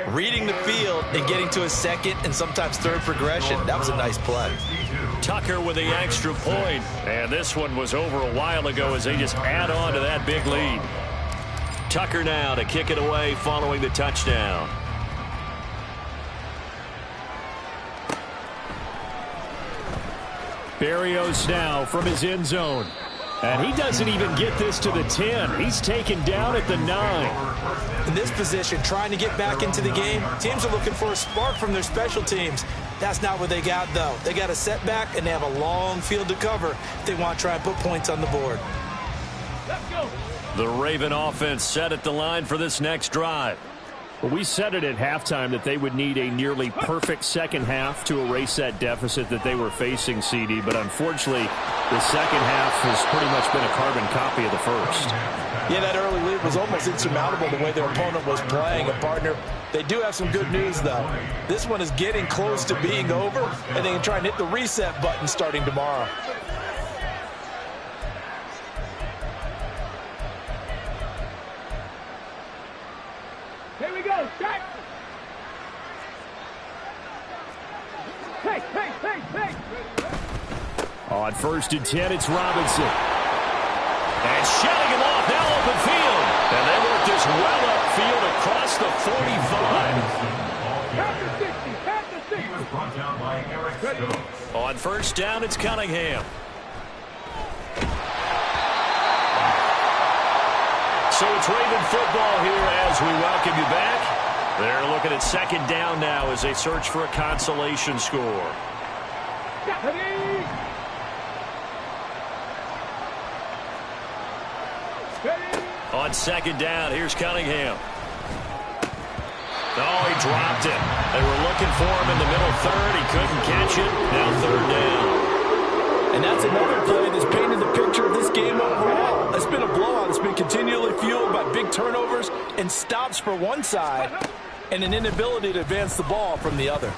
reading the field and getting to his 2nd and sometimes 3rd progression. That was a nice play. Tucker with the extra point. And this one was over a while ago as they just add on to that big lead. Tucker now to kick it away following the touchdown. Berrios now from his end zone. And he doesn't even get this to the 10. He's taken down at the 9. In this position, trying to get back into the game, teams are looking for a spark from their special teams. That's not what they got, though. They got a setback, and they have a long field to cover if they want to try and put points on the board. Let's go. The Raven offense set at the line for this next drive. Well, we said it at halftime that they would need a nearly perfect second half to erase that deficit that they were facing, CD. But unfortunately, the second half has pretty much been a carbon copy of the first. Yeah, that early lead was almost insurmountable the way their opponent was playing. A partner, they do have some good news, though. This one is getting close to being over, and they can try and hit the reset button starting tomorrow. Here we go. Start. On 1st and 10, it's Robinson. And shutting him off, now open field. And they work this well upfield across the 45. On 1st down, it's Cunningham. So it's Raven football here as we welcome you back. They're looking at 2nd down now as they search for a consolation score. On 2nd down, here's Cunningham. Oh, he dropped it. They were looking for him in the middle 3rd. He couldn't catch it. Now 3rd down. And that's another play that's painted the picture of this game overall. It's been a blowout. It's been continually fueled by big turnovers and stops for one side and an inability to advance the ball from the other.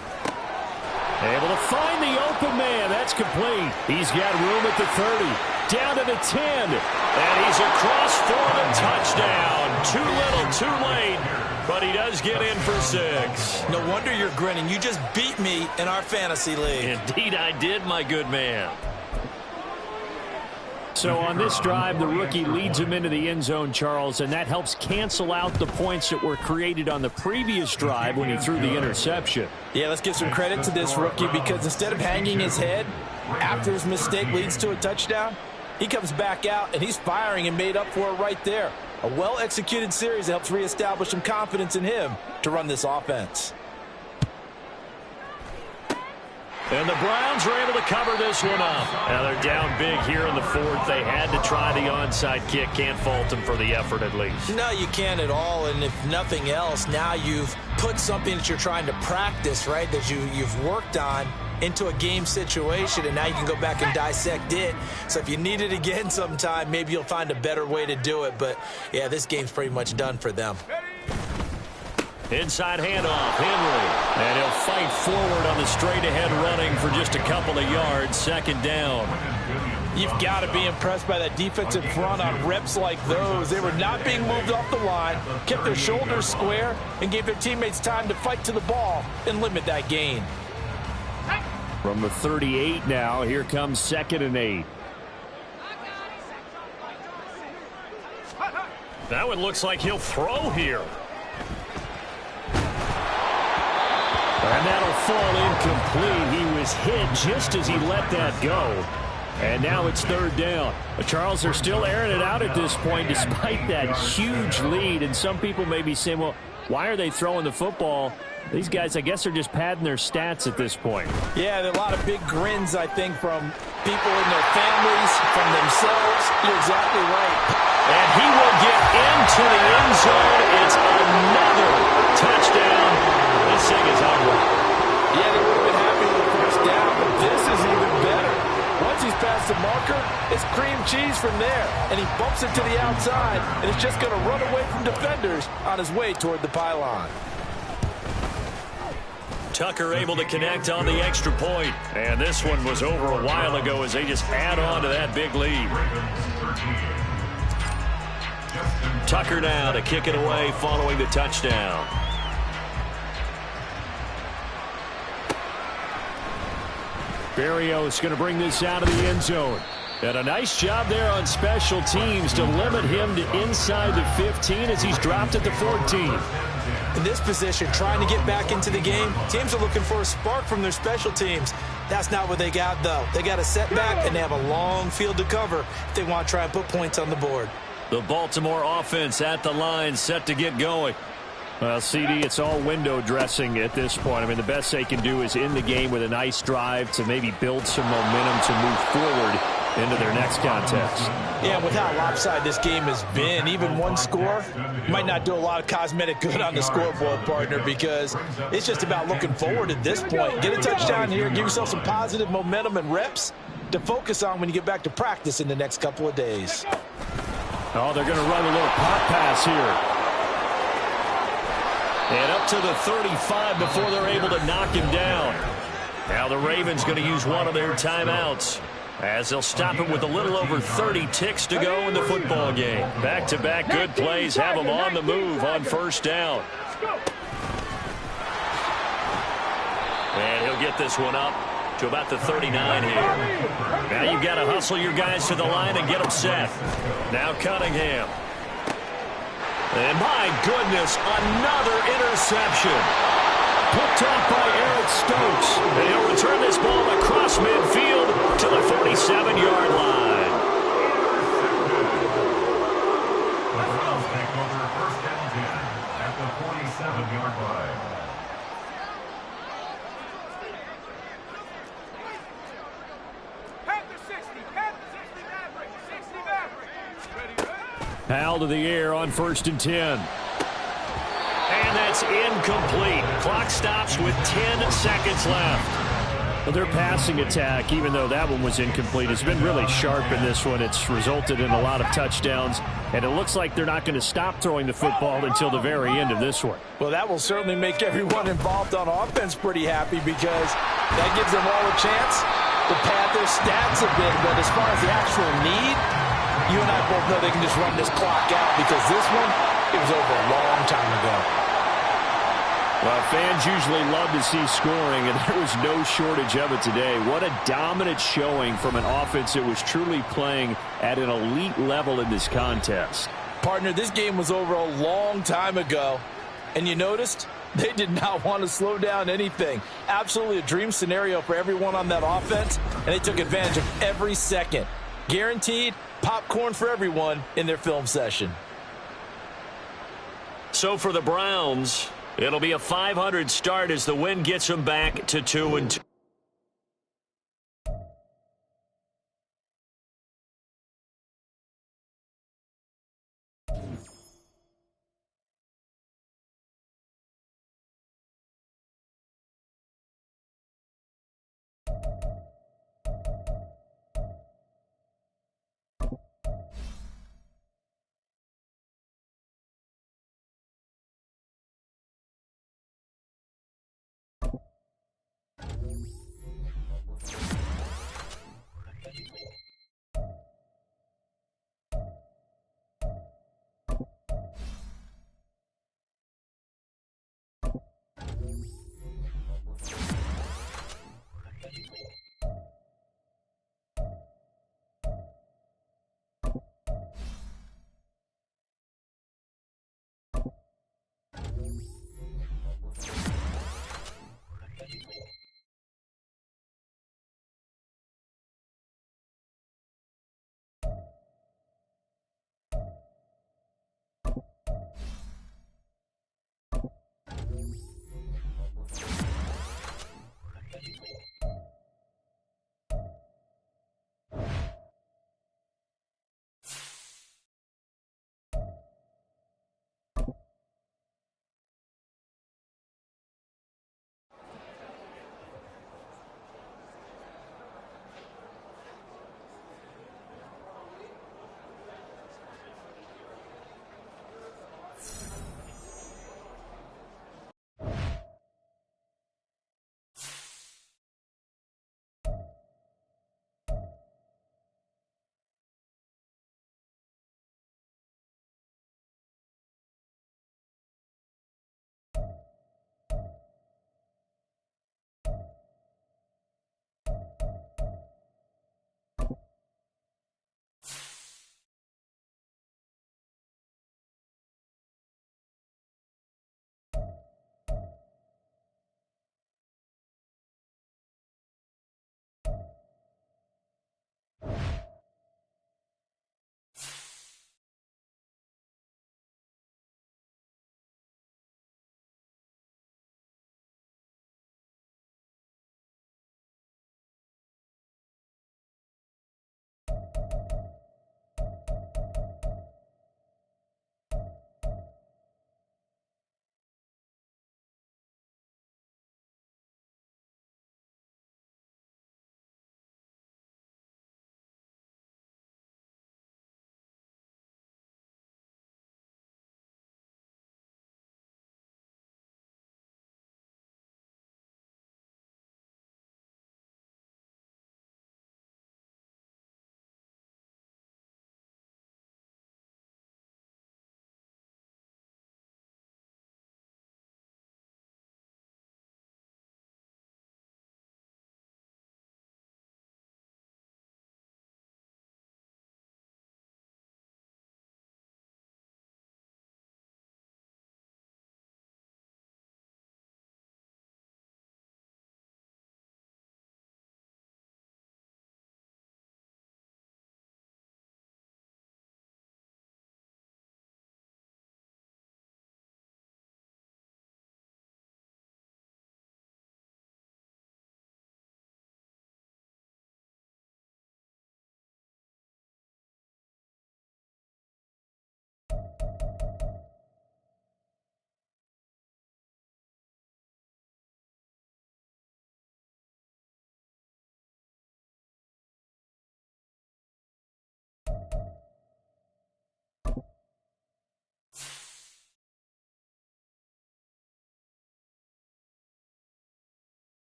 Able to find the open man. That's complete. He's got room at the 30. Down to the 10. And he's across for the touchdown. Too little, too late. But he does get in for 6. No wonder you're grinning. You just beat me in our fantasy league. Indeed I did, my good man. So on this drive, the rookie leads him into the end zone, Charles, and that helps cancel out the points that were created on the previous drive when he threw the interception. Yeah, let's give some credit to this rookie because instead of hanging his head after his mistake leads to a touchdown, he comes back out and he's firing and made up for it right there. A well-executed series that helps reestablish some confidence in him to run this offense. And the Browns are able to cover this one up. Now they're down big here in the 4th. They had to try the onside kick. Can't fault them for the effort at least. No, you can't at all. And if nothing else, now you've put something that you're trying to practice, right, that you've worked on into a game situation, and now you can go back and dissect it. So if you need it again sometime, maybe you'll find a better way to do it. But, yeah, this game's pretty much done for them. Inside handoff, Henry. And he'll fight forward on the straight-ahead running for just a couple of yards. 2nd down. You've got to be impressed by that defensive front on reps like those. They were not being moved off the line, kept their shoulders square, and gave their teammates time to fight to the ball and limit that gain. From the 38 now, here comes 2nd and 8. That one looks like he'll throw here. And that'll fall incomplete. He was hit just as he let that go. And now it's 3rd down. But Charles, they're still airing it out at this point despite that huge lead. And some people may be saying, well, why are they throwing the football? These guys, I guess, are just padding their stats at this point. Yeah, there are a lot of big grins, I think, from people in their families, from themselves. You're exactly right. And he will get into the end zone. It's another touchdown. This thing is over. Yeah, they would have been happy with the 1st down, but this is even better. Once he's past the marker, it's cream cheese from there. And he bumps it to the outside, and it's just going to run away from defenders on his way toward the pylon. Tucker able to connect on the extra point. And this one was over a while ago as they just add on to that big lead. Tucker now to kick it away following the touchdown. Berrios going to bring this out of the end zone. And a nice job there on special teams to limit him to inside the 15 as he's dropped at the 14. In this position, trying to get back into the game, teams are looking for a spark from their special teams. That's not what they got, though. They got a setback, and they have a long field to cover if they want to try and put points on the board. The Baltimore offense at the line, set to get going. Well, CD, it's all window dressing at this point. I mean, the best they can do is end the game with a nice drive to maybe build some momentum to move forward into their next contest. Yeah, with how lopsided this game has been, even one score might not do a lot of cosmetic good on the scoreboard, partner, because it's just about looking forward at this point. Get a touchdown here, give yourself some positive momentum and reps to focus on when you get back to practice in the next couple of days. Oh, they're going to run a little pop pass here. And up to the 35 before they're able to knock him down. Now the Ravens going to use one of their timeouts as they'll stop it with a little over 30 ticks to go in the football game. Back-to-back good plays have them on the move on 1st down. they'll get this one up to about the 39 here. Now you've got to hustle your guys to the line and get them set. Now Cunningham. And my goodness, another interception. Picked off by Eric Stokes. And he'll return this ball across midfield to the 47-yard line. The Browns take over first down 10 at the 47-yard line. Howell to the air on 1st and 10. And that's incomplete. Clock stops with 10 seconds left. Well, their passing attack, even though that one was incomplete, has been really sharp in this one. It's resulted in a lot of touchdowns, and it looks like they're not going to stop throwing the football until the very end of this one. Well, that will certainly make everyone involved on offense pretty happy because that gives them all a chance to pad their stats a bit. But as far as the actual need, you and I both know they can just run this clock out because this one, it was over a long time ago. Well, fans usually love to see scoring, and there was no shortage of it today. What a dominant showing from an offense that was truly playing at an elite level in this contest. Partner, this game was over a long time ago, and you noticed they did not want to slow down anything. Absolutely a dream scenario for everyone on that offense, and they took advantage of every second. Guaranteed popcorn for everyone in their film session. So for the Browns, it'll be a 500 start as the win gets them back to 2-2.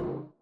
10.